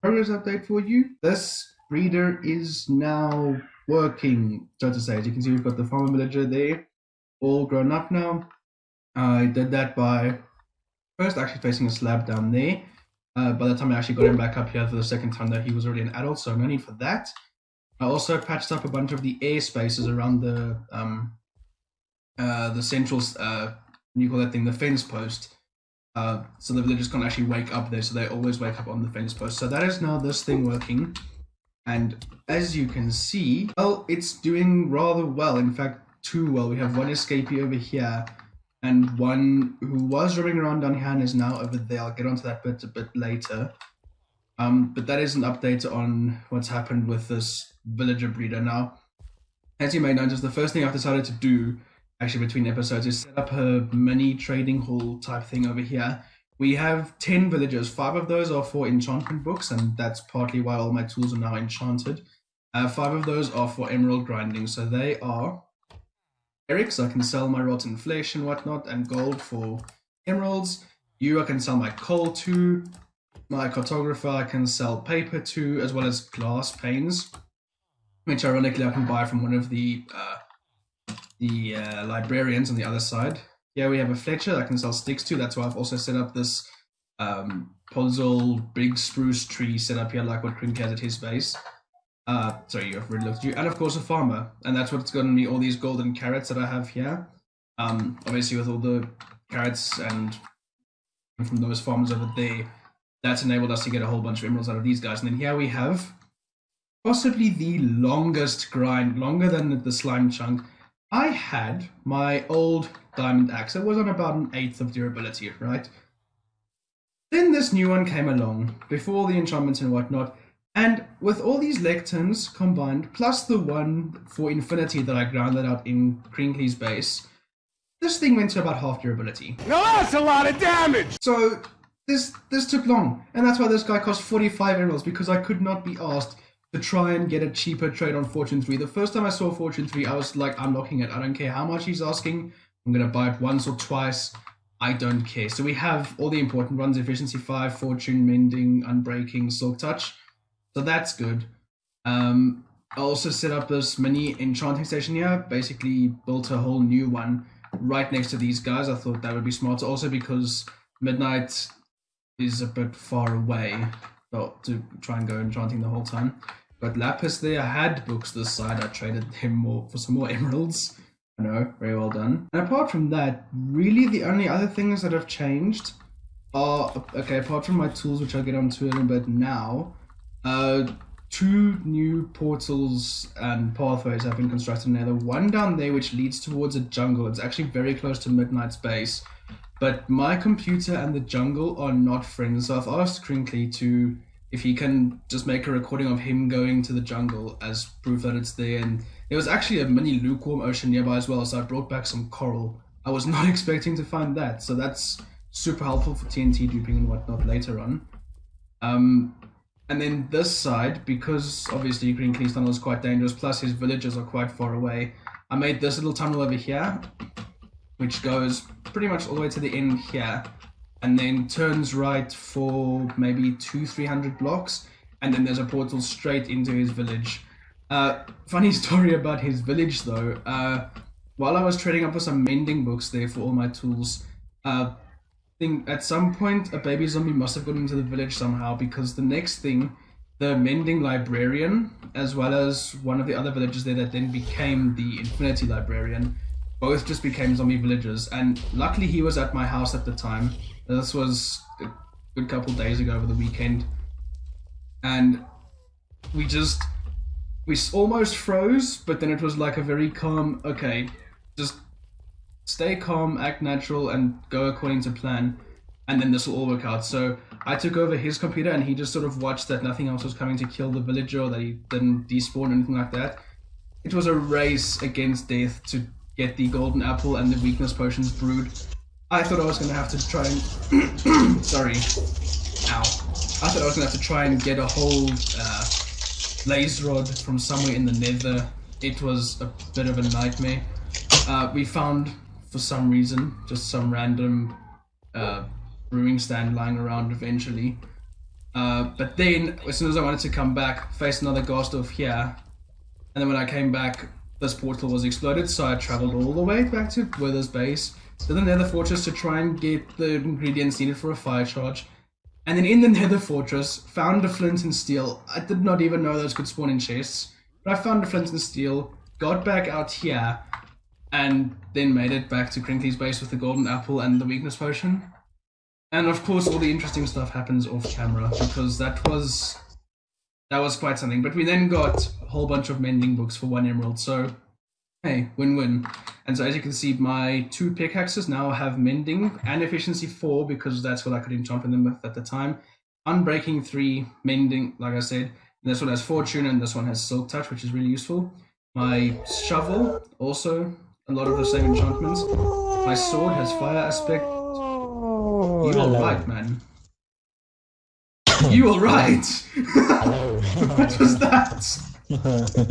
progress update for you. This breeder is now working, so to say. As you can see, we've got the farmer villager there, all grown up now. I did that by first actually placing a slab down there. By the time I actually got him back up here for the second time, though, he was already an adult, so no need for that. I also patched up a bunch of the air spaces around the central, you call that thing, the fence post. So the villagers can't actually wake up there, so they always wake up on the fence post. So that is now this thing working. And as you can see, well, it's doing rather well. In fact, too well. We have one escapee over here, and one who was roaming around down here and is now over there. I'll get onto that bit a bit later. But that is an update on what's happened with this villager breeder. Now, as you may notice, the first thing I've decided to do, actually between episodes, is set up a mini trading hall type thing over here. We have 10 villagers. 5 of those are for enchantment books, and that's partly why all my tools are now enchanted. 5 of those are for emerald grinding, so they are Eric, so I can sell my rotten flesh and whatnot, and gold for emeralds. You, I can sell my coal to. My cartographer, I can sell paper to, as well as glass panes, which ironically I can buy from one of the librarians on the other side. Here we have a Fletcher I can sell sticks to. That's why I've also set up this puzzle big spruce tree set up here, like what Crinkly has at his base. Sorry, I've already looked at you. And of course a farmer, and that's what's gotten me all these golden carrots that I have here. Obviously with all the carrots and from those farmers over there, that's enabled us to get a whole bunch of emeralds out of these guys. And then here we have possibly the longest grind, longer than the slime chunk. I had my old diamond axe. It was on about an 1/8 of durability, right? Then this new one came along, before the enchantments and whatnot, and with all these lecterns combined, plus the one for infinity that I grounded out in Crinkly's base, this thing went to about half durability. Now that's a lot of damage! So this took long, and that's why this guy cost 45 emeralds, because I could not be asked to try and get a cheaper trade on Fortune 3. The first time I saw Fortune 3, I was like, I'm locking it. I don't care how much he's asking. I'm going to buy it once or twice. I don't care. So we have all the important ones: Efficiency 5, Fortune, Mending, Unbreaking, Silk Touch. So that's good. I also set up this mini enchanting station here. Basically built a whole new one right next to these guys. I thought that would be smart. Also because midnight is a bit far away, well, to try and go enchanting the whole time. Got lapis there. I had books this side. I traded him for some more emeralds. I know, very well done. And apart from that, really the only other things that have changed are, okay, apart from my tools, which I'll get onto in a bit now, 2 new portals and pathways have been constructed now. The one down there which leads towards a jungle. It's actually very close to Midnight's base. But my computer and the jungle are not friends, so I've asked Crinkly if he can just make a recording of him going to the jungle as proof that it's there. And there was actually a mini lukewarm ocean nearby as well, so I brought back some coral. I was not expecting to find that, so that's super helpful for TNT duping and whatnot later on. And then this side, because obviously Crinkly's tunnel is quite dangerous, plus his villagers are quite far away, I made this little tunnel over here, which goes pretty much all the way to the end here, and then turns right for maybe 200-300 blocks, and then there's a portal straight into his village. Funny story about his village though, while I was trading up for some mending books there for all my tools, at some point a baby zombie must have got into the village somehow, because the next thing, the mending librarian, as well as one of the other villagers there that then became the infinity librarian, both just became zombie villagers. And luckily he was at my house at the time. This was a good couple days ago over the weekend, and we almost froze, but then it was like a very calm, okay, just stay calm, act natural, and go according to plan, and then this will all work out. So I took over his computer, and he just sort of watched that nothing else was coming to kill the villager, or that he didn't despawn or anything like that. It was a race against death to get the golden apple and the weakness potions brewed. I thought I was going to have to try and... sorry. Ow. I thought I was going to have to try and get a whole blaze rod from somewhere in the nether. It was a bit of a nightmare. We found, for some reason, just some random brewing stand lying around eventually. But then, as soon as I wanted to come back, face another ghast off here, and then when I came back, this portal was exploded, so I traveled all the way back to Wither's base, to the Nether Fortress to try and get the ingredients needed for a fire charge. And then in the Nether Fortress, found a flint and steel. I did not even know those could spawn in chests, but I found a flint and steel, got back out here, and then made it back to Crinkly's base with the golden apple and the weakness potion. And of course, all the interesting stuff happens off camera, because that was quite something. But we then got a whole bunch of mending books for 1 emerald, so hey, win-win. And so as you can see, my 2 pickaxes now have mending and efficiency 4, because that's what I could enchant them with at the time. Unbreaking 3, mending, like I said. And this one has fortune, and this one has silk touch, which is really useful. My shovel, also a lot of the same enchantments. My sword has fire aspect. You alright, man? You alright? What was that?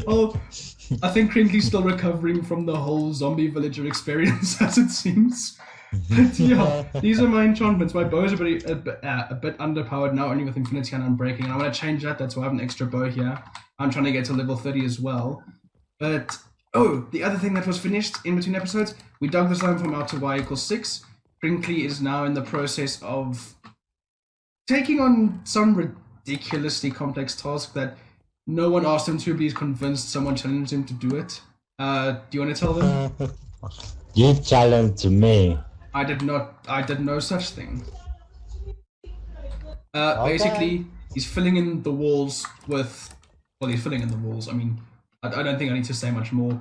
Oh, I think Crinkly's still recovering from the whole zombie villager experience, as it seems. But yeah, these are my enchantments. My bow is a bit underpowered now, only with infinity and unbreaking. And I want to change that. That's why I have an extra bow here. I'm trying to get to level 30 as well. But oh, the other thing that was finished in between episodes, we dug the slime farm out to y equals 6. Crinkly is now in the process of taking on some ridiculously complex task that no one asked him to, but he's convinced someone challenged him to do it. Do you want to tell them? You challenged me. I did no such thing. Okay. Basically, he's filling in the walls with... Well, he's filling in the walls. I mean, I don't think I need to say much more.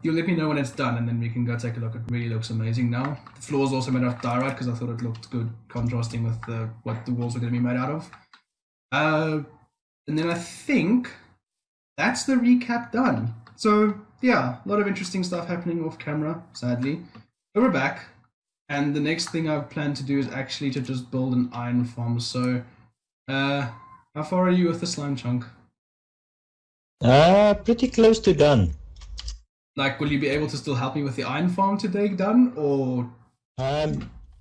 You'll let me know when it's done, and then we can go take a look. It really looks amazing now. The floor is also made out of diorite, because I thought it looked good, contrasting with what the walls are going to be made out of. And then I think that's the recap done. So, yeah, a lot of interesting stuff happening off camera, sadly. But we're back, and the next thing I've planned to do is actually to just build an iron farm. So, how far are you with the slime chunk? Pretty close to done. Like, will you be able to still help me with the iron farm today done, or?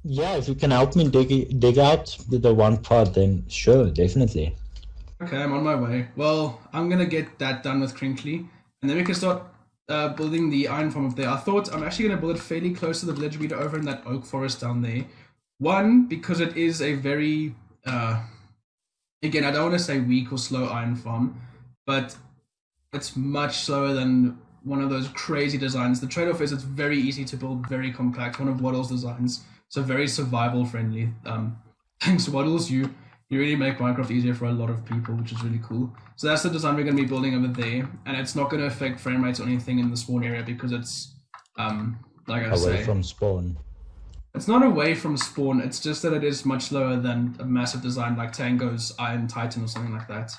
Yeah, if you can help me dig out the one part, then sure, definitely. Okay, I'm on my way. Well, I'm gonna get that done with Crinkly, and then we can start building the iron farm up there. I thought I'm actually gonna build it fairly close to the village leader over in that oak forest down there. One, because it is a very, again, I don't want to say weak or slow iron farm, but it's much slower than one of those crazy designs. The trade-off is it's very easy to build, very compact. One of Wattles' designs, so very survival friendly. Thanks Wattles, you really make Minecraft easier for a lot of people, which is really cool. So that's the design we're going to be building over there, and it's not going to affect frame rates or anything in the spawn area, because it's like I say, away from spawn. It's not away from spawn. It's just that it is much slower than a massive design like Tango's Iron Titan or something like that.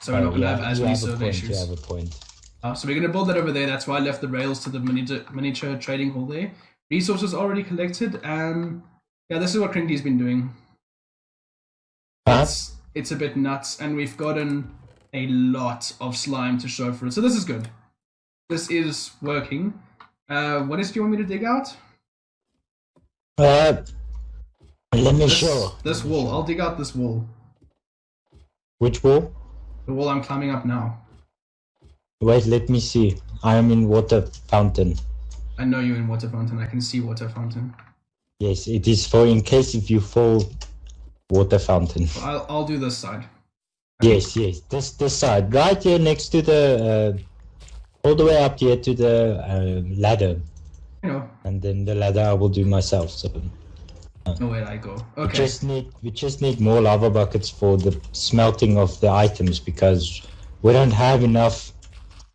So we're not going to have as many server issues. You have a point. So we're going to build that over there. That's why I left the rails to the miniature trading hall there. Resources already collected. Yeah, this is what Crinkly's been doing. It's a bit nuts, and we've gotten a lot of slime to show for it. So this is good. This is working. What else do you want me to dig out? Let me show. This wall. I'll dig out this wall. Which wall? The wall I'm climbing up now. Wait, let me see. I am in water fountain. I know you're in water fountain. I can see water fountain. Yes, it is for in case if you fall, water fountain. I'll do this side. Yes, this side, right here next to the, all the way up here to the ladder. You know. And then the ladder I will do myself. So. Where I go. Okay. We just need more lava buckets for the smelting of the items, because we don't have enough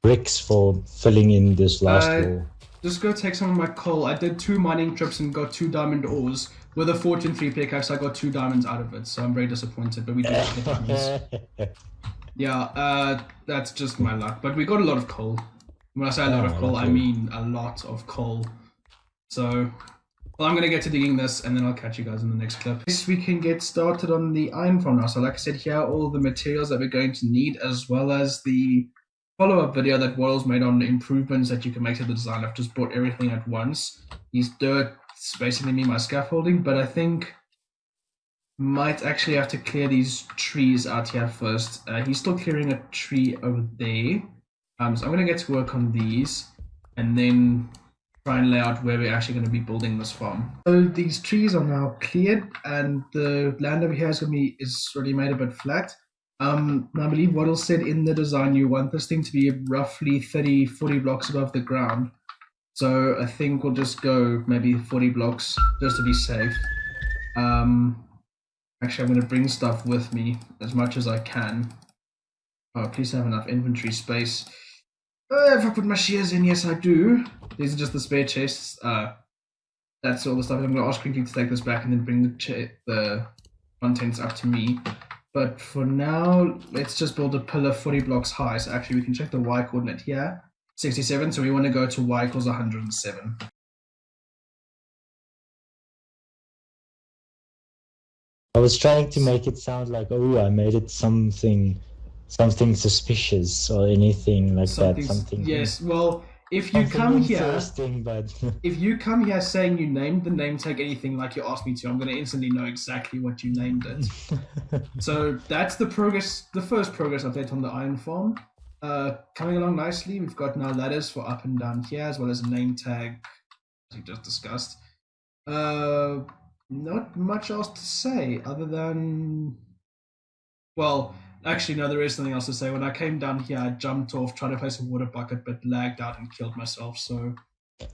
bricks for filling in this last wall. Just go take some of my coal. I did 2 mining trips and got 2 diamond ores. With a fortune 3 pickaxe, I got 2 diamonds out of it, so I'm very disappointed, but we did get diamonds. Yeah, that's just my luck. But we got a lot of coal. When I say a lot of coal, I mean a lot of coal. So, well, I'm going to get to digging this, and then I'll catch you guys in the next clip. Yes, we can get started on the iron farm now. So like I said, here are all the materials that we're going to need, as well as the follow-up video that Wattles made on the improvements that you can make to the design. I've just brought everything at once. These dirt, it's basically me, my scaffolding, but I think Might actually have to clear these trees out here first. He's still clearing a tree over there. So I'm going to get to work on these and then try and lay out where we're actually going to be building this farm. So these trees are now cleared and the land over here is already made a bit flat. I believe Wattles said in the design you want this thing to be roughly 30-40 blocks above the ground. So I think we'll just go maybe 40 blocks just to be safe. Actually, I'm going to bring stuff with me as much as I can. Oh, please have enough inventory space. If I put my shears in, yes I do. These are just the spare chests. That's all the stuff. I'm going to ask Crinkly to take this back and then bring the contents up to me. But for now, let's just build a pillar 40 blocks high. So actually we can check the Y coordinate here. 67, so we want to go to Y equals 107. I was trying to make it sound like, oh, I made it something suspicious or anything like that. Something. Yes. Well, if you come here, but if you come here saying you named the name tag anything like you asked me to, I'm going to instantly know exactly what you named it. So that's the progress. The first progress update on the iron farm. Coming along nicely. We've got now ladders for up and down here, as well as a name tag, as we just discussed. Not much else to say other than, well, actually no, there is something else to say. When I came down here, I jumped off trying to place a water bucket, but lagged out and killed myself. So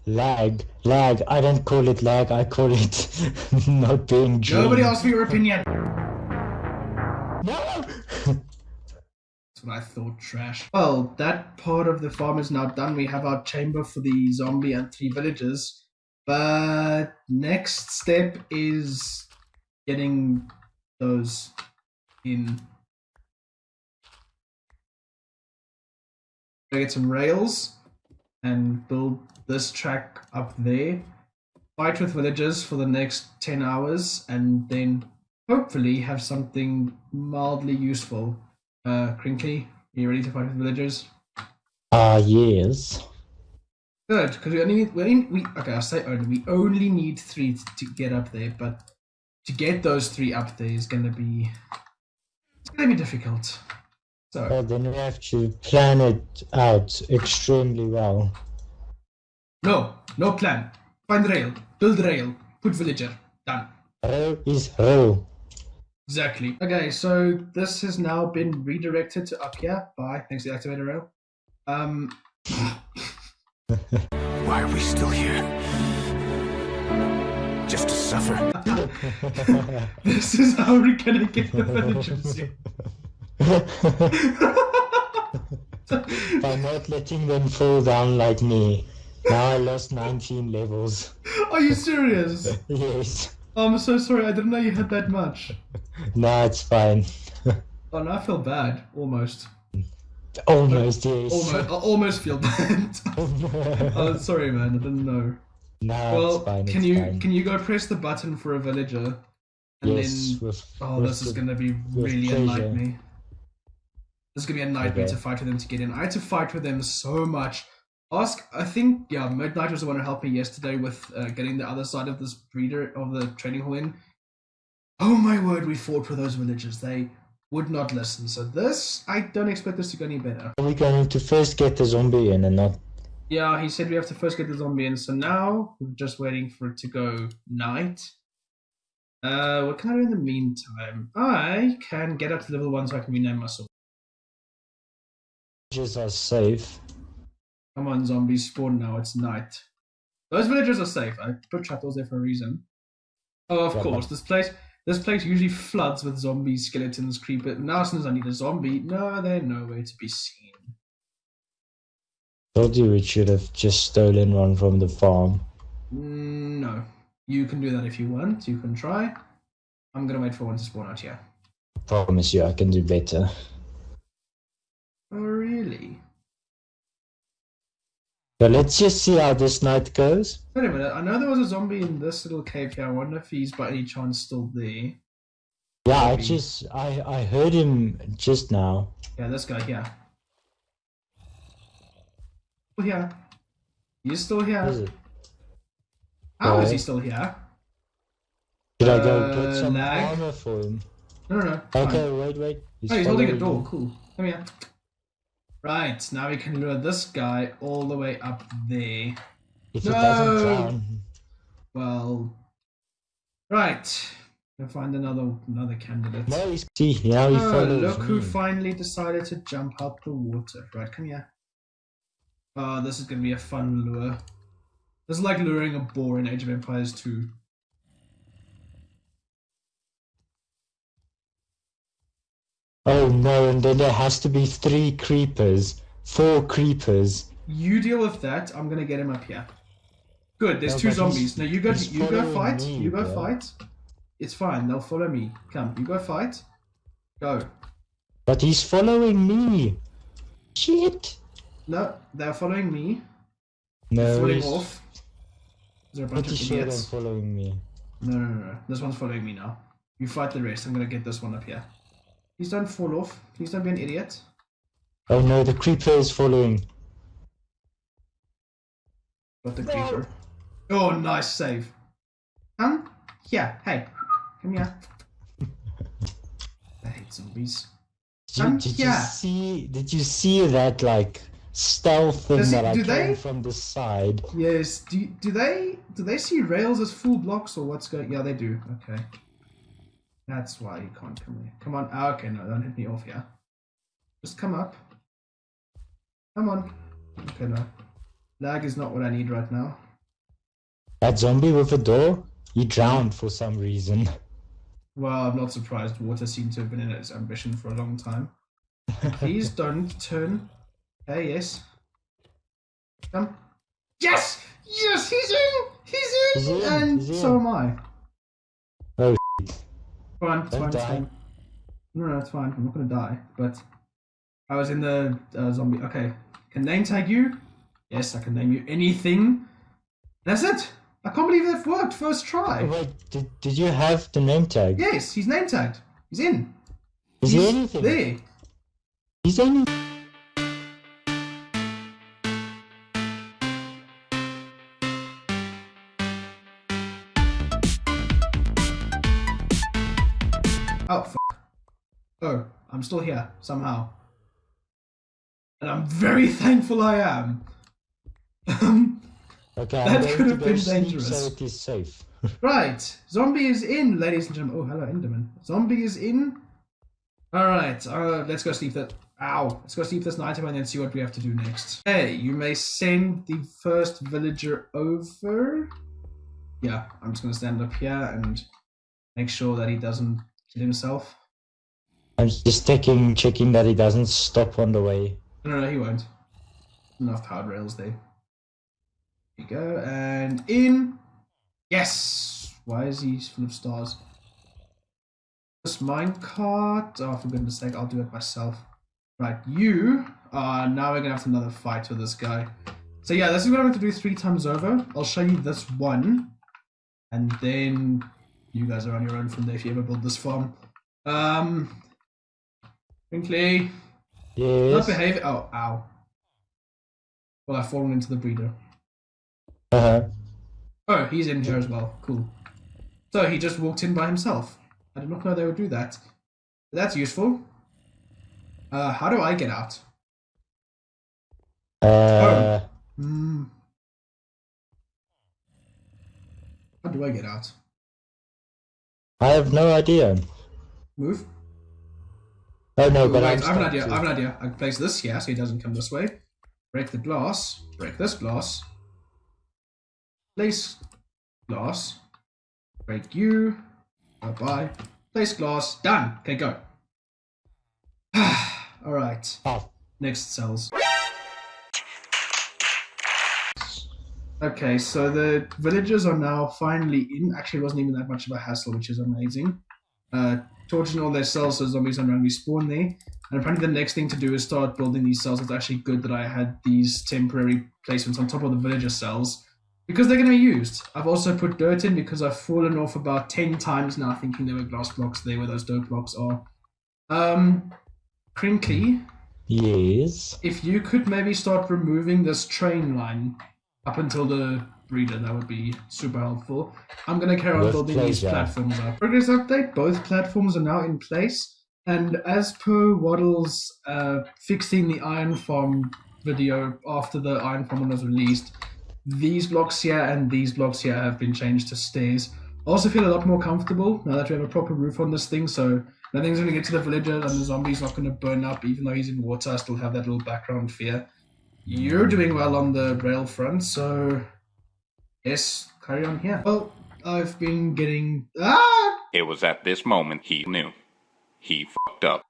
lag. I don't call it lag. I call it not being dreamed. Nobody asked for your opinion. No. That's what I thought. Trash. Well, that part of the farm is now done. We have our chamber for the zombie and 3 villagers. But next step is getting those in. Get some rails and build this track up there. Fight with villagers for the next 10 hours and then hopefully have something mildly useful. Crinkly, are you ready to fight with villagers? Yes. Good, because we only need 3 to get up there, but to get those 3 up there is gonna be difficult. So Well, then we have to plan it out extremely well. No plan. Find rail, build rail, put villager. Done. Row is row. Exactly. Okay, so this has now been redirected to up here by thanks to the activator rail. Why are we still here? Just to suffer? This is how we're gonna get the villagers in. By not letting them fall down like me. Now I lost 19 levels. Are you serious? Yes. Oh, I'm so sorry, I didn't know you had that much. No, it's fine. Oh, now I feel bad. Almost. Almost, yes. I almost feel bad. Oh, sorry, man. I didn't know. No, Well, it's fine. can you go press the button for a villager? And Yes. then, this is gonna be really a pleasure. nightmare. This is gonna be a nightmare Okay. to fight with them to get in. I had to fight with them so much. I think, Midnight was the one who helped me yesterday with getting the other side of this breeder of the trading hall in. Oh my word, we fought with those villagers. They would not listen. So this, I don't expect this to go any better. Are we going to first get the zombie in and not... Yeah, he said we have to first get the zombie in. So now we're just waiting for it to go night. What can I do in the meantime? I can get up to level 1 so I can rename myself. Villagers are safe. Come on, zombies, spawn now. It's night. Those villagers are safe. I put trapdoors there for a reason. Oh, of Yeah, course. This place usually floods with zombies, skeletons, creepers. Now, since I need a zombie, no, they're nowhere to be seen. Told you we should have just stolen one from the farm. No. You can do that if you want. You can try. I'm gonna wait for one to spawn out here. I promise you I can do better. Oh, really? But let's just see how this night goes. Wait a minute. I know there was a zombie in this little cave here. I wonder if he's by any chance still there. Yeah, Maybe. I heard him just now. Yeah, this guy here. Still here. He's still here. Is it? How is Why? he still here? Should I go get some lag. armor for him? No. Okay, Fine. wait. Oh, he's holding a following door. me. Cool. Come here. Right, now we can lure this guy all the way up there. If it doesn't No! drown. Well, right. We'll find another candidate. No, see, now he Oh, follows look who me. finally decided to jump out the water. Right, come here. Oh, this is going to be a fun lure. This is like luring a boar in Age of Empires 2. Oh no, and then there has to be 3 creepers, 4 creepers. You deal with that. I'm going to get him up here. Good, there's No, 2 but zombies. Now you go following fight. me, You go bro. fight. It's fine. They'll follow me. Come, you go fight. Go. But he's following me. Shit. No, they're following me. No, Falling he's off. Is there a bunch pretty of sure they're idiots? following me. No. This one's following me now. You fight the rest. I'm gonna get this one up here. Please don't fall off. Please don't be an idiot. Oh no, the creeper is following. Got the creeper. Oh, nice save. Yeah, hey. Come here. I hate zombies. Did you see that like stealth thing Does it- that I do came they- from the side? Yes. Do they see rails as full blocks or what's going? Yeah, they do. Okay. That's why you can't come here. Come on. Ah, okay, no, don't hit me off here. Just come up. Come on. Okay, no. Lag is not what I need right now. That zombie with the door, he drowned for some reason. Well, I'm not surprised. Water seems to have been in its ambition for a long time. Please don't turn. Okay, yes. Come. Yes! Yes, he's in! He's in! He's in, And he's in. so am I. Oh, Fine, it's Don't fine, it's die. fine. No, it's fine. I'm not gonna die. But I was in the zombie. Okay. Can name tag you? Yes, I can name you anything. That's it! I can't believe that worked first try. wait, did you have the name tag? Yes, he's name tagged. He's in. Is He's he anything? there. He's any. Oh, f***. Oh, I'm still here, somehow. And I'm very thankful I am. Okay, That I'm going could to have go been sleep dangerous. so it is safe. Right, zombie is in, ladies and gentlemen. Oh, hello, Enderman. Zombie is in. Alright, let's go sleep that. Ow. Let's go sleep this night and then see what we have to do next. Hey, you may send the first villager over. Yeah, I'm just going to stand up here and make sure that he doesn't kill himself. I'm just checking that he doesn't stop on the way. No, he won't. Enough hard rails there. Here you go, and in. Yes! Why is he full of stars? This minecart. Oh, for goodness sake, I'll do it myself. Right, you. Now we're gonna have another fight with this guy. So yeah, this is what I'm going to do 3 times over. I'll show you this one. And then you guys are on your own from there if you ever build this farm. Crinkly. Not Yes. behave. Oh, ow. Well, I've fallen into the breeder. Uh-huh. Oh, he's in here as well. Cool. So he just walked in by himself. I did not know they would do that. That's useful. How do I get out? Hmm. How do I get out? I have no idea. Move. Oh no, Oh, but wait, I'm I have an stuck idea. too. I have an idea. I can place this here so he doesn't come this way. Break the glass. Break this glass. Place glass. Break you. Bye-bye. Place glass. Done. Okay, go. Alright. Oh, Next cells. Okay, so the villagers are now finally in. Actually, it wasn't even that much of a hassle, which is amazing. Torching all their cells so zombies don't randomly spawn there. And apparently the next thing to do is start building these cells. It's actually good that I had these temporary placements on top of the villager cells, because they're going to be used. I've also put dirt in because I've fallen off about 10 times now thinking there were glass blocks there where those dirt blocks are. Crinkly, yes. if you could maybe start removing this train line up until the breeder. That would be super helpful. I'm going to carry on With building these pleasure. platforms up. Progress update, both platforms are now in place. And as per Wattles fixing the iron farm video after the iron farm was released, these blocks here and these blocks here have been changed to stairs. I also feel a lot more comfortable now that we have a proper roof on this thing, so nothing's going to get to the villager and the zombie's not going to burn up. Even though he's in water, I still have that little background fear. You're doing well on the rail front, so yes, carry on here. Well, I've been getting... It was at this moment he knew. He fucked up.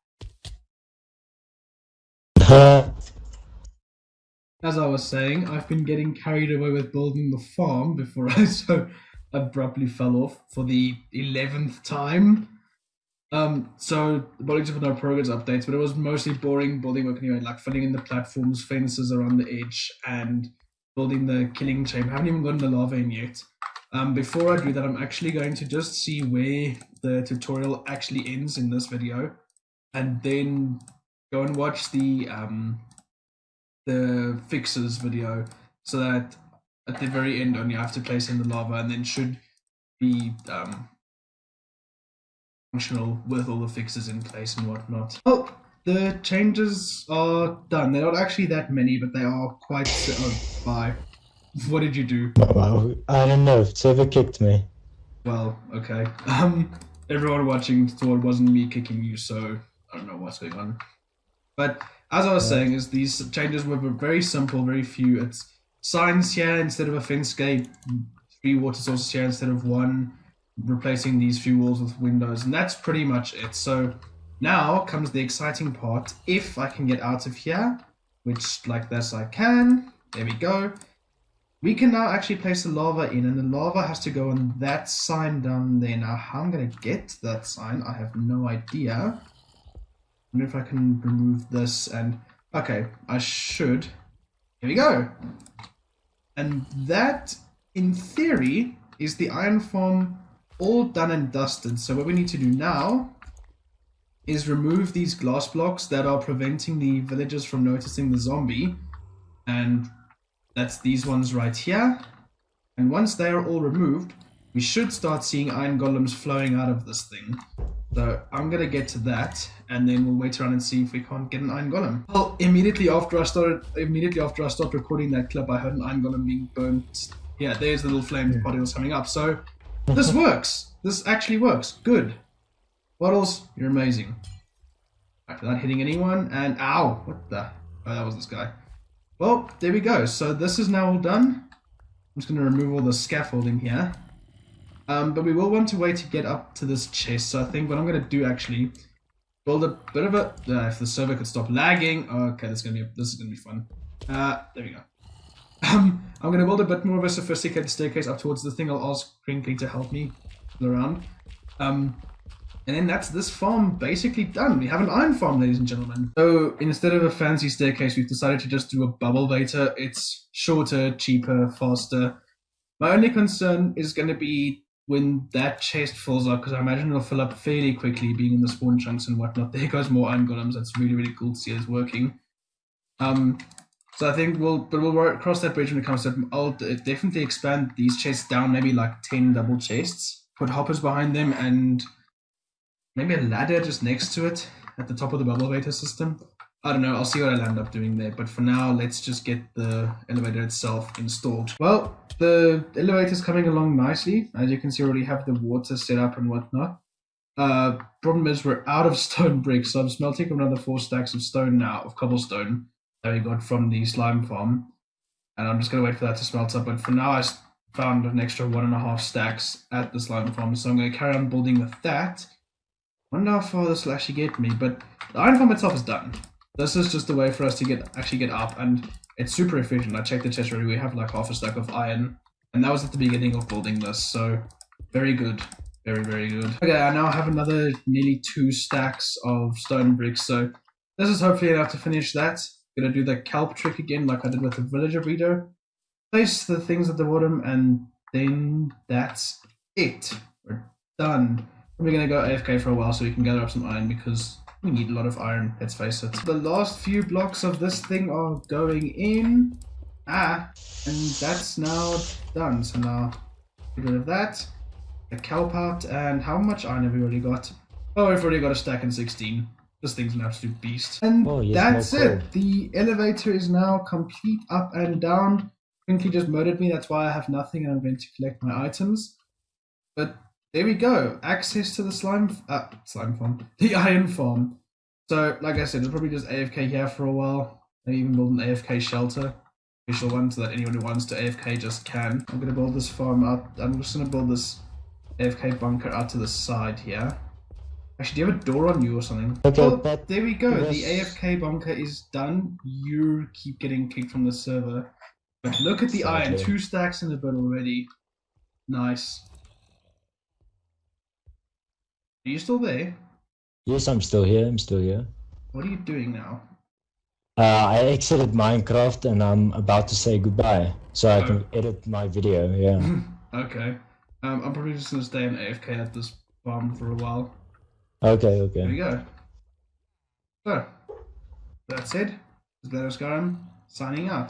As I was saying, I've been getting carried away with building the farm before I so abruptly fell off for the 11th time. So apologies for no progress updates, but it was mostly boring building work anyway, like filling in the platforms, fences around the edge, and building the killing chamber. I haven't even gotten the lava in yet. Before I do that, I'm actually going to just see where the tutorial actually ends in this video, and then go and watch the fixes video, so that at the very end only I have to place in the lava, and then should be functional with all the fixes in place and whatnot. Oh, the changes are done. They're not actually that many, but they are quite... Oh, bye. What did you do? Well, I don't know. Server kicked me. Well, okay. Everyone watching thought it wasn't me kicking you, so I don't know what's going on. But as I was saying, is these changes were very simple, very few. It's signs here instead of a fence gate, 3 water sources here instead of 1, replacing these few walls with windows, and that's pretty much it. So now comes the exciting part. If I can get out of here, which like this I can, there we go. We can now actually place the lava in, and the lava has to go on that sign down there. Now, how I'm going to get that sign, I have no idea. I wonder if I can remove this and... Okay, I should. Here we go. And that, in theory, is the iron farm all done and dusted. So what we need to do now is remove these glass blocks that are preventing the villagers from noticing the zombie. And... that's these ones right here, and once they are all removed, we should start seeing iron golems flowing out of this thing. So I'm gonna get to that, and then we'll wait around and see if we can't get an iron golem. Well, immediately after I stopped recording that clip, I heard an iron golem being burnt. Yeah, there's the little flame particles coming up. So this works. This actually works. Good. Wattles, you're amazing. Right, without hitting anyone, and ow! What the? Oh, that was this guy. Well, there we go. So this is now all done. I'm just going to remove all the scaffolding here. But we will want to wait to get up to this chest. So I think what I'm going to do actually, build a bit of a... if the server could stop lagging. Okay, this is going to be fun. There we go. I'm going to build a bit more of a sophisticated staircase up towards the thing. I'll ask Crinkly to help me around. And then that's this farm basically done. We have an iron farm, ladies and gentlemen. So instead of a fancy staircase, we've decided to just do a bubble vator. It's shorter, cheaper, faster. My only concern is going to be when that chest fills up, because I imagine it'll fill up fairly quickly, being in the spawn chunks and whatnot. There goes more iron golems. That's really, really cool to see it's working. So I think we'll cross that bridge when it comes to it. I'll definitely expand these chests down, maybe like 10 double chests. Put hoppers behind them and... maybe a ladder just next to it at the top of the bubble elevator system. I don't know, I'll see what I land up doing there. But for now, let's just get the elevator itself installed. Well, the elevator's coming along nicely. As you can see, I already have the water set up and whatnot. Problem is we're out of stone bricks, so I'm smelting another 4 stacks of stone now, of cobblestone, that we got from the slime farm. And I'm just going to wait for that to smelt up. But for now, I found an extra 1.5 stacks at the slime farm, so I'm going to carry on building with that. Wonder how far this will actually get me, but the iron farm itself is done. This is just a way for us to actually get up, and it's super efficient. I checked the chest already, we have like half a stack of iron, and that was at the beginning of building this, so very good. Very, very good. Okay, I now have another nearly 2 stacks of stone bricks, so this is hopefully enough to finish that. Gonna do the kelp trick again like I did with the villager breeder. Place the things at the bottom, and then that's it. We're done. We're going to go AFK for a while so we can gather up some iron, because we need a lot of iron, let's face it. The last few blocks of this thing are going in. And that's now done. So now get rid of that. The kelp out, and how much iron have we already got? Oh, we've already got a stack in 16. This thing's an absolute beast. And yes, that's more coal. it. The elevator is now complete up and down. Crinkly just murdered me, that's why I have nothing and I'm going to collect my items. But there we go. Access to the slime farm. The iron farm. So, like I said, we'll probably just AFK here for a while. Maybe even build an AFK shelter. Official one, so that anyone who wants to AFK just can. I'm going to build this farm out. I'm just going to build this AFK bunker out to the side here. Actually, do you have a door on you or something? Okay, well, but there we go. yes. The AFK bunker is done. You keep getting kicked from the server. But look at the iron. 2 stacks in the bed already. Nice. Are you still there? Yes, I'm still here. What are you doing now? I exited Minecraft and I'm about to say goodbye, so I can edit my video. Yeah. Okay. I'm probably just gonna stay in AFK at this farm for a while. Okay. There we go. So, that's it. This is Skyrim signing out.